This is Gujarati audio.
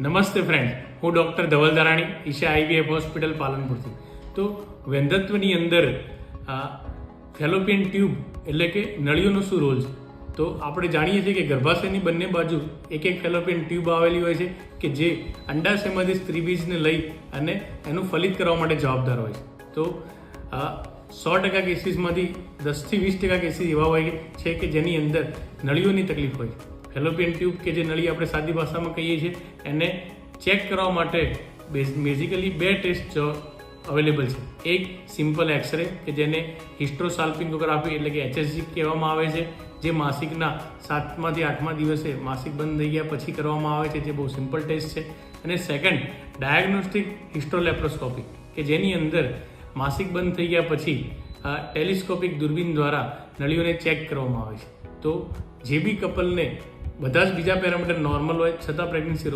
નમસ્તે ફ્રેન્ડ, હું doctor Dhaval Dharani, Isha IVF hospital પાલનપુરથી. તો વૈધત્વની અંદર ફેલોપિયન ટ્યુબ એટલે કે નળીઓનો શું રોલ છે? તો આપણે જાણીએ છીએ કે ગર્ભાશયની બંને બાજુ એક એક ફેલોપિયન ટ્યુબ આવેલી હોય છે કે જે અંડાશયમાંથી સ્ત્રીબીજને લઈ અને એનું ફલિત કરવા માટે જવાબદાર હોય છે. તો 100% કેસીસમાંથી 10થી 20% કેસીસ એવા હોય છે કે જેની અંદર નળીઓની તકલીફ હોય છે. ફેલોપિયન ટ્યુબ કે જે નળી આપણે સાદી ભાષામાં કહીએ છીએ એને ચેક કરવા માટે બેઝિકલી 2 ટેસ્ટ અવેલેબલ છે. એક સિમ્પલ એક્સરે કે જેને હિસ્ટ્રોસાલ્પિંગોગ્રાફી એટલે કે HSG કહેવામાં આવે છે, જે માસિકના 7માથી 8મા દિવસે માસિક બંધ થઈ ગયા પછી કરવામાં આવે છે, જે બહુ સિમ્પલ ટેસ્ટ છે. અને સેકન્ડ ડાયગ્નોસ્ટિક હિસ્ટ્રોલેપ્રોસ્કોપી કે જેની અંદર માસિક બંધ થઈ ગયા પછી ટેલિસ્કોપિક દૂરબીન દ્વારા નળીઓને ચેક કરવામાં આવે છે. તો જે બી કપલને બધા જ બીજા પેરામીટર નોર્મલ હોય છતાં પ્રેગ્નન્સી